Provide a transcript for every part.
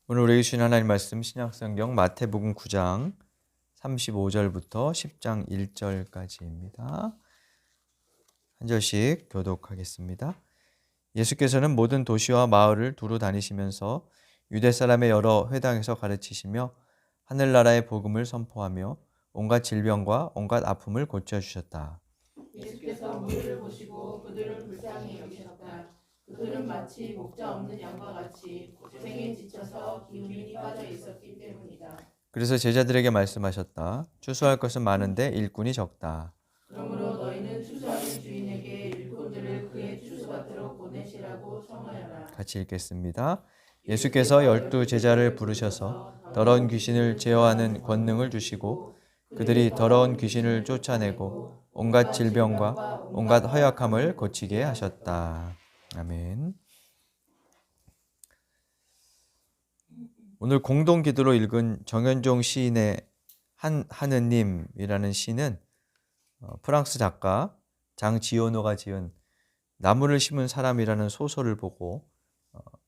오늘 우리에게 주신 하나님 말씀 신약성경 마태복음 9장 35절부터 10장 1절까지입니다. 한 절씩 교독하겠습니다. 예수께서는 모든 도시와 마을을 두루 다니시면서 유대 사람의 여러 회당에서 가르치시며 하늘나라의 복음을 선포하며 온갖 질병과 온갖 아픔을 고쳐주셨다. 예수께서 무리를 보시고 그들을 불쌍히 여기셨다. 그들은 마치 목자 없는 양과 같이 고생에 지쳐서 기운이 빠져 있었기 때문이다. 그래서 제자들에게 말씀하셨다. 추수할 것은 많은데 일꾼이 적다. 그러므로 너희는 추수하는 주인에게 일꾼들을 그의 추수밭으로 보내시라고 청하여라. 같이 읽겠습니다. 예수께서 12 제자를 부르셔서 더러운 귀신을 제어하는 권능을 주시고 그들이 더러운 귀신을 쫓아내고 온갖 질병과 온갖 허약함을 고치게 하셨다. 아멘. 오늘 공동 기도로 읽은 정현종 시인의 하느님이라는 시는 프랑스 작가 장지오노가 지은 나무를 심은 사람이라는 소설을 보고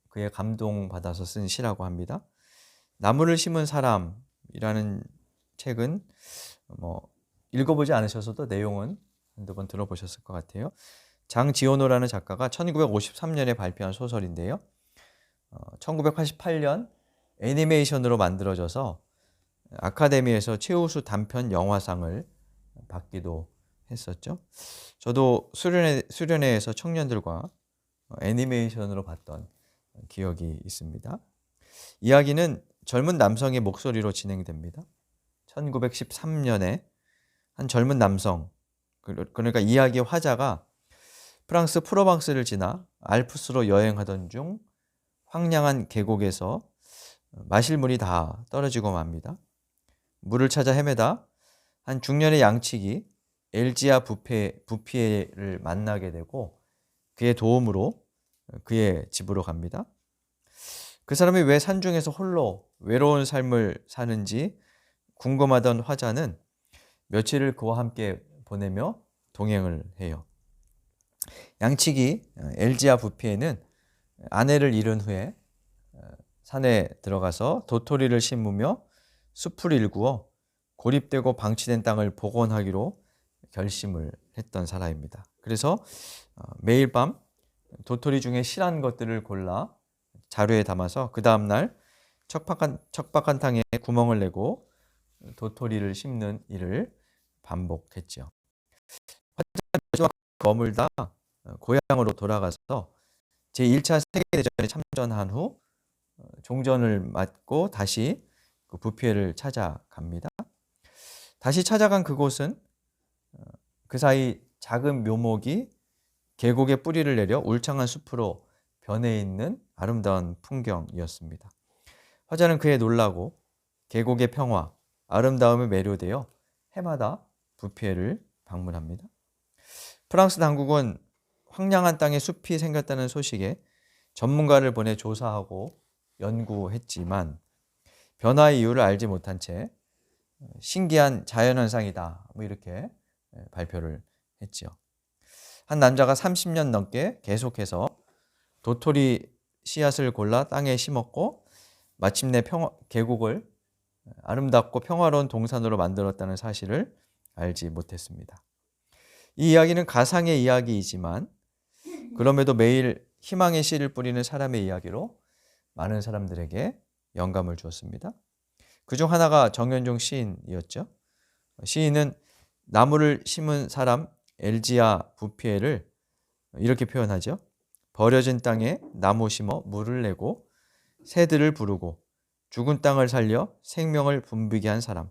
그에 감동받아서 쓴 시라고 합니다. 나무를 심은 사람이라는 책은 읽어보지 않으셔서도 내용은 한두 번 들어보셨을 것 같아요. 장지오노라는 작가가 1953년에 발표한 소설인데요. 1988년 애니메이션으로 만들어져서 아카데미에서 최우수 단편 영화상을 받기도 했었죠. 저도 수련회에서 청년들과 애니메이션으로 봤던 기억이 있습니다. 이야기는 젊은 남성의 목소리로 진행됩니다. 1913년에 한 젊은 남성, 그러니까 이야기의 화자가 프랑스 프로방스를 지나 알프스로 여행하던 중 황량한 계곡에서 마실 물이 다 떨어지고 맙니다. 물을 찾아 헤매다 한 중년의 양치기 엘지아 부피에를 만나게 되고 그의 도움으로 그의 집으로 갑니다. 그 사람이 왜 산중에서 홀로 외로운 삶을 사는지 궁금하던 화자는 며칠을 그와 함께 보내며 동행을 해요. 양치기 엘지아 부피에는 아내를 잃은 후에 산에 들어가서 도토리를 심으며 숲을 일구어 고립되고 방치된 땅을 복원하기로 결심을 했던 사람입니다. 그래서 매일 밤 도토리 중에 실한 것들을 골라 자루에 담아서 그 다음날 척박한 땅에 구멍을 내고 도토리를 심는 일을 반복했죠. 하지만 머물다 고향으로 돌아가서 제1차 세계대전에 참전한 후 종전을 맞고 다시 그 부피에를 찾아갑니다. 다시 찾아간 그곳은 그 사이 작은 묘목이 계곡에 뿌리를 내려 울창한 숲으로 변해 있는 아름다운 풍경이었습니다. 화자는 그에 놀라고 계곡의 평화, 아름다움에 매료되어 해마다 부피에를 방문합니다. 프랑스 당국은 황량한 땅에 숲이 생겼다는 소식에 전문가를 보내 조사하고 연구했지만 변화의 이유를 알지 못한 채 신기한 자연현상이다 이렇게 발표를 했죠. 한 남자가 30년 넘게 계속해서 도토리 씨앗을 골라 땅에 심었고 마침내 계곡을 아름답고 평화로운 동산으로 만들었다는 사실을 알지 못했습니다. 이 이야기는 가상의 이야기이지만 그럼에도 매일 희망의 씨를 뿌리는 사람의 이야기로 많은 사람들에게 영감을 주었습니다. 그중 하나가 정현종 시인이었죠. 시인은 나무를 심은 사람 엘지아 부피에를 이렇게 표현하죠. 버려진 땅에 나무 심어 물을 내고 새들을 부르고 죽은 땅을 살려 생명을 붐비게 한 사람.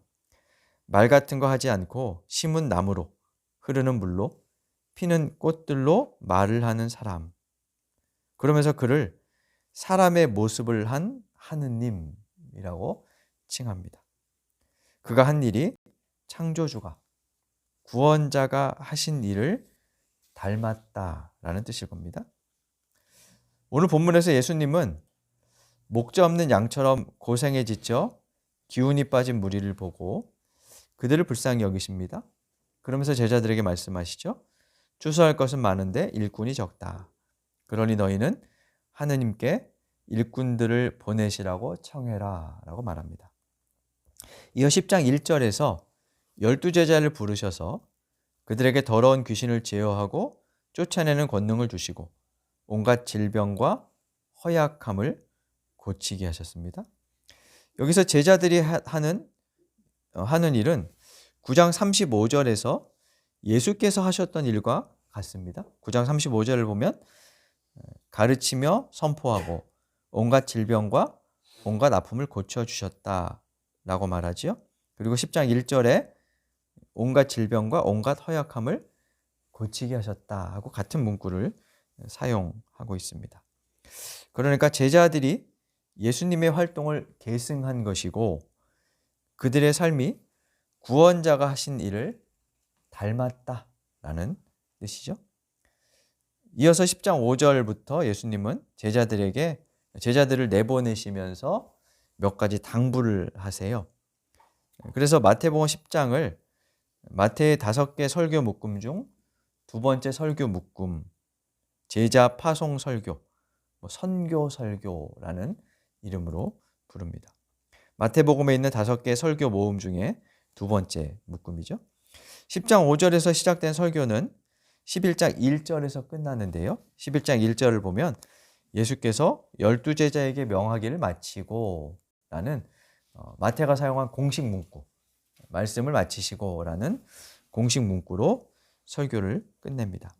말 같은 거 하지 않고 심은 나무로 흐르는 물로 피는 꽃들로 말을 하는 사람. 그러면서 그를 사람의 모습을 한 하느님이라고 칭합니다. 그가 한 일이 창조주가 구원자가 하신 일을 닮았다라는 뜻일 겁니다. 오늘 본문에서 예수님은 목자 없는 양처럼 고생에 지쳐 기운이 빠진 무리를 보고 그들을 불쌍히 여기십니다. 그러면서 제자들에게 말씀하시죠. 추수할 것은 많은데 일꾼이 적다. 그러니 너희는 하느님께 일꾼들을 보내시라고 청해라 라고 말합니다. 이어 10장 1절에서 12제자를 부르셔서 그들에게 더러운 귀신을 제어하고 쫓아내는 권능을 주시고 온갖 질병과 허약함을 고치게 하셨습니다. 여기서 제자들이 하는 일은 9장 35절에서 예수께서 하셨던 일과 같습니다. 9장 35절을 보면 가르치며 선포하고 온갖 질병과 온갖 아픔을 고쳐주셨다라고 말하지요. 그리고 10장 1절에 온갖 질병과 온갖 허약함을 고치게 하셨다 하고 같은 문구를 사용하고 있습니다. 그러니까 제자들이 예수님의 활동을 계승한 것이고 그들의 삶이 구원자가 하신 일을 닮았다라는 뜻이죠. 이어서 10장 5절부터 예수님은 제자들을 내보내시면서 몇 가지 당부를 하세요. 그래서 마태복음 10장을 마태의 5개 설교 묶음 중 두 번째 설교 묶음, 제자 파송 설교, 선교 설교라는 이름으로 부릅니다. 마태복음에 있는 5개 설교 모음 중에 두 번째 묶음이죠. 10장 5절에서 시작된 설교는 11장 1절에서 끝나는데요. 11장 1절을 보면 예수께서 12제자에게 명하기를 마치고 라는 마태가 사용한 공식 문구, 말씀을 마치시고 라는 공식 문구로 설교를 끝냅니다.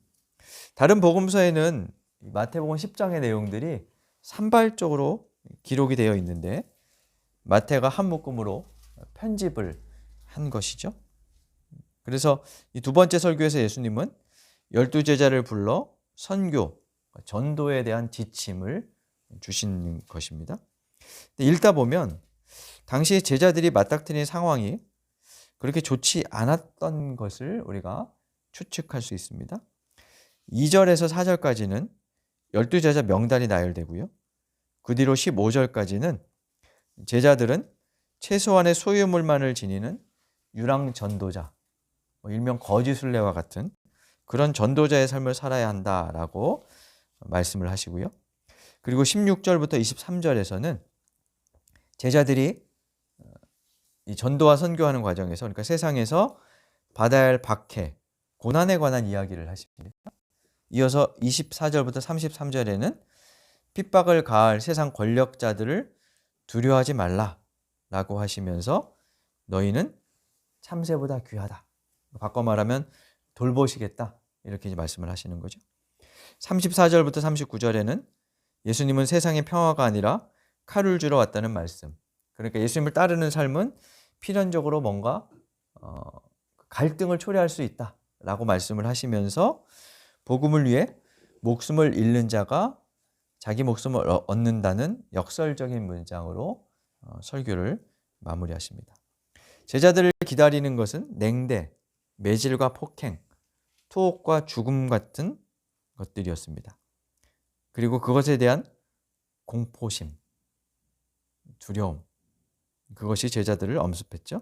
다른 복음서에는 마태복음 10장의 내용들이 산발적으로 기록이 되어 있는데 마태가 한 묶음으로 편집을 한 것이죠. 그래서 이 두 번째 설교에서 예수님은 12제자를 불러 선교, 전도에 대한 지침을 주신 것입니다. 읽다 보면 당시 제자들이 맞닥뜨린 상황이 그렇게 좋지 않았던 것을 우리가 추측할 수 있습니다. 2절에서 4절까지는 12제자 명단이 나열되고요. 그 뒤로 15절까지는 제자들은 최소한의 소유물만을 지니는 유랑 전도자, 일명 거지 순례와 같은 그런 전도자의 삶을 살아야 한다라고 말씀을 하시고요. 그리고 16절부터 23절에서는 제자들이 이 전도와 선교하는 과정에서, 그러니까 세상에서 받아야 할 박해, 고난에 관한 이야기를 하십니다. 이어서 24절부터 33절에는 핍박을 가할 세상 권력자들을 두려워하지 말라라고 하시면서 너희는 참새보다 귀하다. 바꿔 말하면 돌보시겠다. 이렇게 말씀을 하시는 거죠. 34절부터 39절에는 예수님은 세상의 평화가 아니라 칼을 주러 왔다는 말씀. 그러니까 예수님을 따르는 삶은 필연적으로 뭔가 갈등을 초래할 수 있다라고 말씀을 하시면서 복음을 위해 목숨을 잃는 자가 자기 목숨을 얻는다는 역설적인 문장으로 설교를 마무리하십니다. 제자들을 기다리는 것은 냉대, 매질과 폭행, 투옥과 죽음 같은 것들이었습니다. 그리고 그것에 대한 공포심, 두려움, 그것이 제자들을 엄습했죠.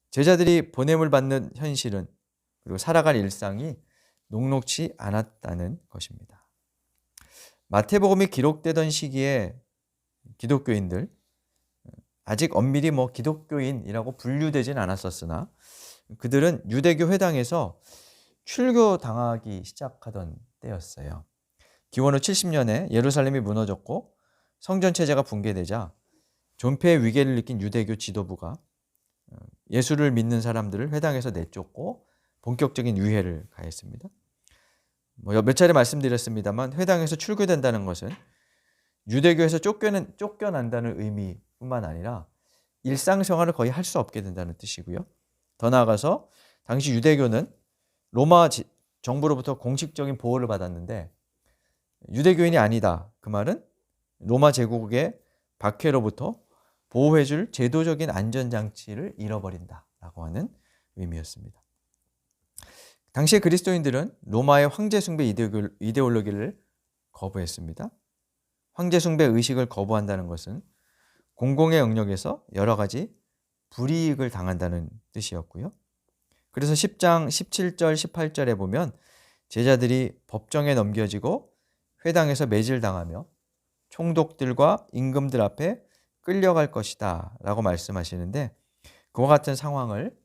제자들이 보냄을 받는 현실은 그리고 살아갈 일상이 녹록지 않았다는 것입니다. 마태복음이 기록되던 시기에 기독교인들, 아직 엄밀히 기독교인이라고 분류되진 않았었으나 그들은 유대교 회당에서 출교당하기 시작하던 때였어요. 기원 후 70년에 예루살렘이 무너졌고 성전 체제가 붕괴되자 존폐의 위기를 느낀 유대교 지도부가 예수를 믿는 사람들을 회당에서 내쫓고 본격적인 유해를 가했습니다. 몇 차례 말씀드렸습니다만 회당에서 출교된다는 것은 유대교에서 쫓겨난다는 의미뿐만 아니라 일상생활을 거의 할 수 없게 된다는 뜻이고요. 더 나아가서 당시 유대교는 로마 정부로부터 공식적인 보호를 받았는데 유대교인이 아니다. 그 말은 로마 제국의 박해로부터 보호해줄 제도적인 안전장치를 잃어버린다라고 하는 의미였습니다. 당시의 그리스도인들은 로마의 황제 숭배 이데올로기를 거부했습니다. 황제 숭배 의식을 거부한다는 것은 공공의 영역에서 여러 가지 불이익을 당한다는 뜻이었고요. 그래서 10장 17절 18절에 보면 제자들이 법정에 넘겨지고 회당에서 매질당하며 총독들과 임금들 앞에 끌려갈 것이다 라고 말씀하시는데, 그와 같은 상황을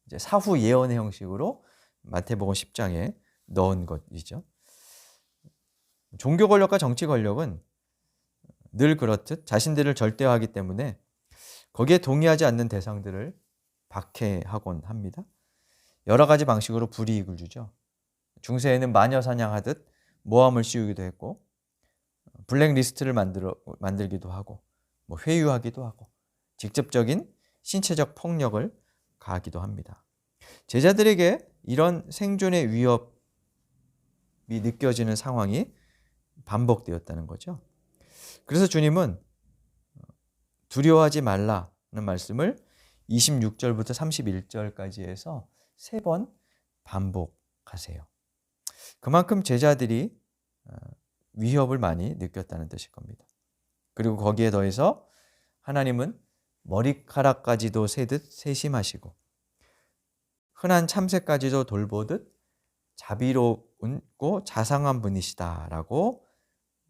이제 사후 예언의 형식으로 마태복음 10장에 넣은 것이죠. 종교 권력과 정치 권력은 늘 그렇듯 자신들을 절대화하기 때문에 거기에 동의하지 않는 대상들을 박해하곤 합니다. 여러 가지 방식으로 불이익을 주죠. 중세에는 마녀 사냥하듯 모함을 씌우기도 했고, 블랙리스트를 만들기도 하고, 회유하기도 하고, 직접적인 신체적 폭력을 가하기도 합니다. 제자들에게 이런 생존의 위협이 느껴지는 상황이 반복되었다는 거죠. 그래서 주님은 두려워하지 말라는 말씀을 26절부터 31절까지 해서 3번 반복하세요. 그만큼 제자들이 위협을 많이 느꼈다는 뜻일 겁니다. 그리고 거기에 더해서 하나님은 머리카락까지도 세듯 세심하시고 흔한 참새까지도 돌보듯 자비롭고 자상한 분이시다라고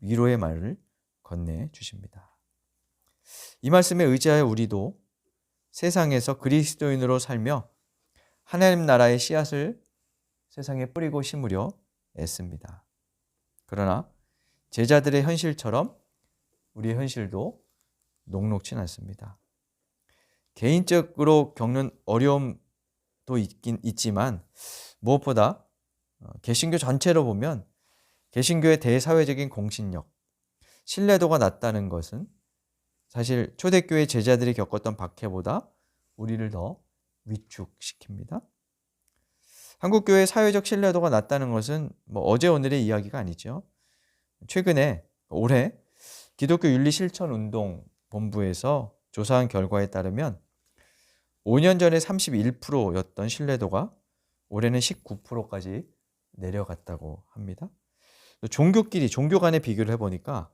위로의 말을 건네주십니다. 이 말씀에 의지하여 우리도 세상에서 그리스도인으로 살며 하나님 나라의 씨앗을 세상에 뿌리고 심으려 애씁니다. 그러나 제자들의 현실처럼 우리의 현실도 녹록치 않습니다. 개인적으로 겪는 어려움도 있지만 무엇보다 개신교 전체로 보면 개신교의 대사회적인 공신력, 신뢰도가 낮다는 것은 사실 초대교회 제자들이 겪었던 박해보다 우리를 더 위축시킵니다. 한국교회의 사회적 신뢰도가 낮다는 것은 어제 오늘의 이야기가 아니죠. 최근에 올해 기독교 윤리실천운동본부에서 조사한 결과에 따르면 5년 전에 31%였던 신뢰도가 올해는 19%까지 내려갔다고 합니다. 종교 간의 비교를 해보니까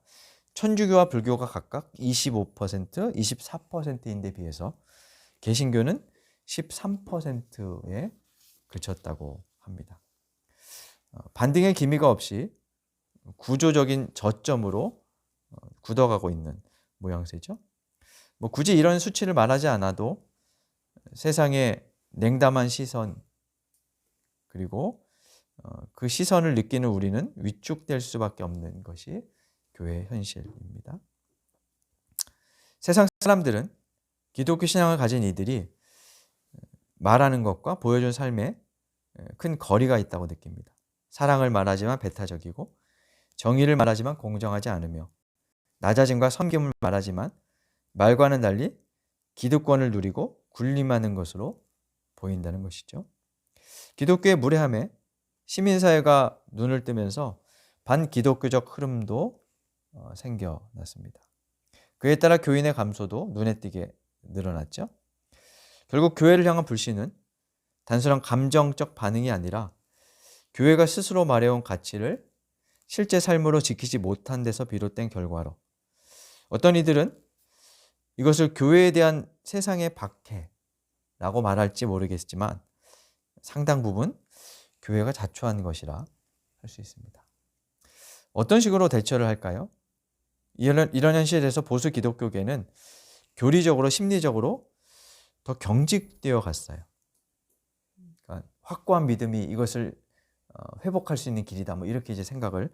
천주교와 불교가 각각 25%, 24%인데 비해서 개신교는 13%에 그쳤다고 합니다. 반등의 기미가 없이 구조적인 저점으로 굳어가고 있는 모양새죠. 굳이 이런 수치를 말하지 않아도 세상의 냉담한 시선, 그리고 그 시선을 느끼는 우리는 위축될 수밖에 없는 것이 교회의 현실입니다. 세상 사람들은 기독교 신앙을 가진 이들이 말하는 것과 보여준 삶에 큰 거리가 있다고 느낍니다. 사랑을 말하지만 배타적이고, 정의를 말하지만 공정하지 않으며, 낮아짐과 섬김을 말하지만 말과는 달리 기득권을 누리고 군림하는 것으로 보인다는 것이죠. 기독교의 무례함에 시민사회가 눈을 뜨면서 반기독교적 흐름도 생겨났습니다. 그에 따라 교인의 감소도 눈에 띄게 늘어났죠. 결국 교회를 향한 불신은 단순한 감정적 반응이 아니라 교회가 스스로 말해온 가치를 실제 삶으로 지키지 못한 데서 비롯된 결과로, 어떤 이들은 이것을 교회에 대한 세상의 박해라고 말할지 모르겠지만 상당 부분 교회가 자초한 것이라 할 수 있습니다. 어떤 식으로 대처를 할까요? 이런 현실에서 보수 기독교계는 교리적으로, 심리적으로 더 경직되어 갔어요. 그러니까 확고한 믿음이 이것을 회복할 수 있는 길이다, 이렇게 이제 생각을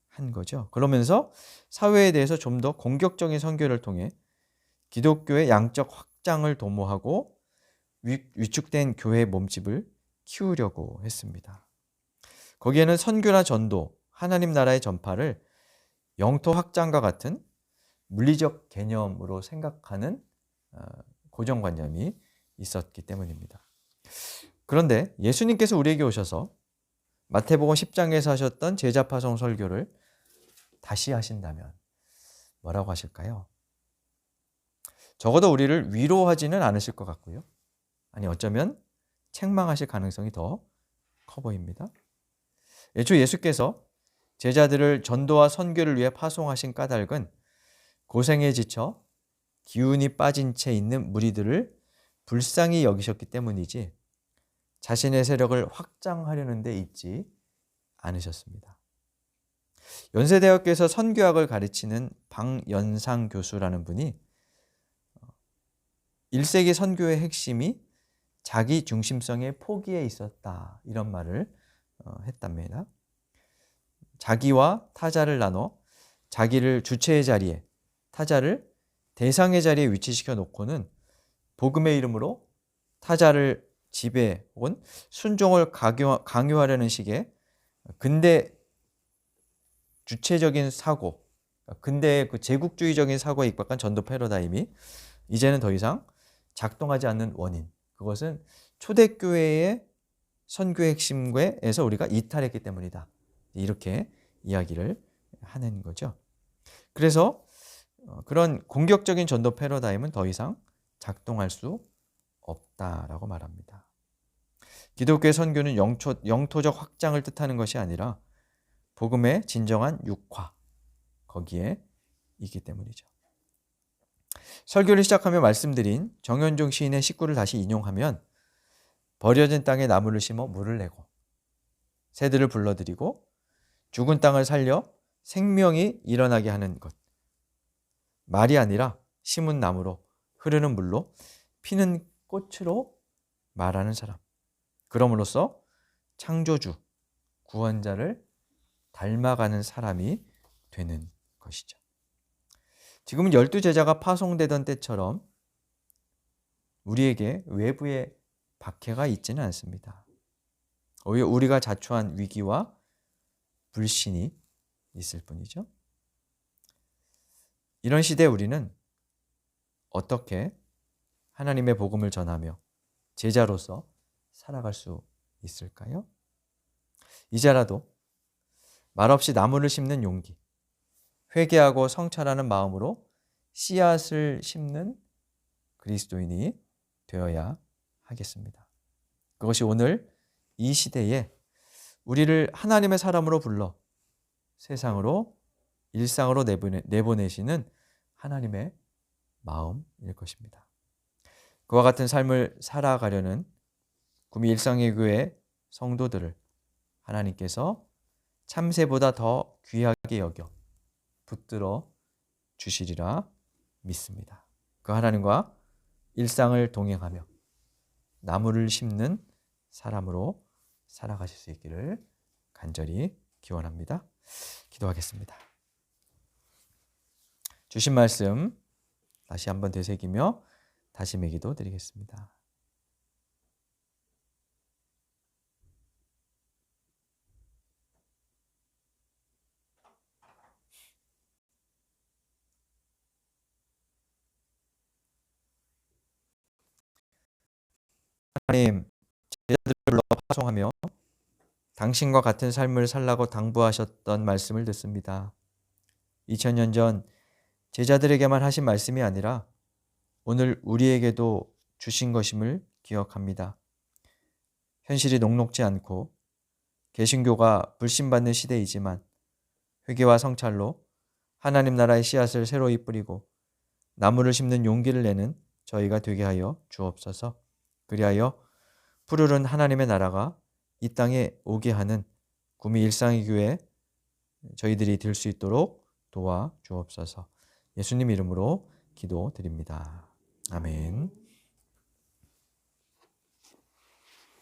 한 거죠. 그러면서 사회에 대해서 좀 더 공격적인 선교를 통해 기독교의 양적 확장을 도모하고 위축된 교회의 몸집을 키우려고 했습니다. 거기에는 선교나 전도, 하나님 나라의 전파를 영토 확장과 같은 물리적 개념으로 생각하는 고정관념이 있었기 때문입니다. 그런데 예수님께서 우리에게 오셔서 마태복음 10장에서 하셨던 제자 파송 설교를 다시 하신다면 뭐라고 하실까요? 적어도 우리를 위로하지는 않으실 것 같고요. 아니, 어쩌면 책망하실 가능성이 더 커 보입니다. 애초 예수께서 제자들을 전도와 선교를 위해 파송하신 까닭은 고생에 지쳐 기운이 빠진 채 있는 무리들을 불쌍히 여기셨기 때문이지 자신의 세력을 확장하려는 데 있지 않으셨습니다. 연세대학교에서 선교학을 가르치는 방연상 교수라는 분이 1세기 선교의 핵심이 자기 중심성의 포기에 있었다, 이런 말을 했답니다. 자기와 타자를 나눠 자기를 주체의 자리에, 타자를 대상의 자리에 위치시켜 놓고는 복음의 이름으로 타자를 지배 혹은 순종을 강요하려는 식의 근대 주체적인 사고, 근대의 그 제국주의적인 사고에 입각한 전도 패러다임이 이제는 더 이상 작동하지 않는 원인, 그것은 초대교회의 선교의 핵심에서 우리가 이탈했기 때문이다, 이렇게 이야기를 하는 거죠. 그래서 그런 공격적인 전도 패러다임은 더 이상 작동할 수 없다라고 말합니다. 기독교의 선교는 영토적 확장을 뜻하는 것이 아니라 복음의 진정한 육화, 거기에 있기 때문이죠. 설교를 시작하며 말씀드린 정현종 시인의 식구를 다시 인용하면, 버려진 땅에 나무를 심어 물을 내고 새들을 불러들이고 죽은 땅을 살려 생명이 일어나게 하는 것, 말이 아니라 심은 나무로, 흐르는 물로, 피는 꽃으로 말하는 사람, 그럼으로써 창조주, 구원자를 닮아가는 사람이 되는 것이죠. 지금은 12제자가 파송되던 때처럼 우리에게 외부의 박해가 있지는 않습니다. 오히려 우리가 자초한 위기와 불신이 있을 뿐이죠. 이런 시대에 우리는 어떻게 하나님의 복음을 전하며 제자로서 살아갈 수 있을까요? 이제라도 말없이 나무를 심는 용기, 회개하고 성찰하는 마음으로 씨앗을 심는 그리스도인이 되어야 하겠습니다. 그것이 오늘 이 시대에 우리를 하나님의 사람으로 불러 세상으로, 일상으로 내보내시는 하나님의 마음일 것입니다. 그와 같은 삶을 살아가려는 구미 일상의 교회 성도들을 하나님께서 참새보다 더 귀하게 여겨 붙들어 주시리라 믿습니다. 그 하나님과 일상을 동행하며 나무를 심는 사람으로 살아가실 수 있기를 간절히 기원합니다. 기도하겠습니다. 주신 말씀 다시 한번 되새기며 다짐의 기도 드리겠습니다. 하나님, 제자들을 불러 파송하며 당신과 같은 삶을 살라고 당부하셨던 말씀을 듣습니다. 2000년 전 제자들에게만 하신 말씀이 아니라 오늘 우리에게도 주신 것임을 기억합니다. 현실이 녹록지 않고 개신교가 불신받는 시대이지만 회개와 성찰로 하나님 나라의 씨앗을 새로이 뿌리고 나무를 심는 용기를 내는 저희가 되게 하여 주옵소서. 그리하여 푸르른 하나님의 나라가 이 땅에 오게 하는 구미 일상의 교회 저희들이 될 수 있도록 도와 주옵소서. 예수님 이름으로 기도드립니다. 아멘.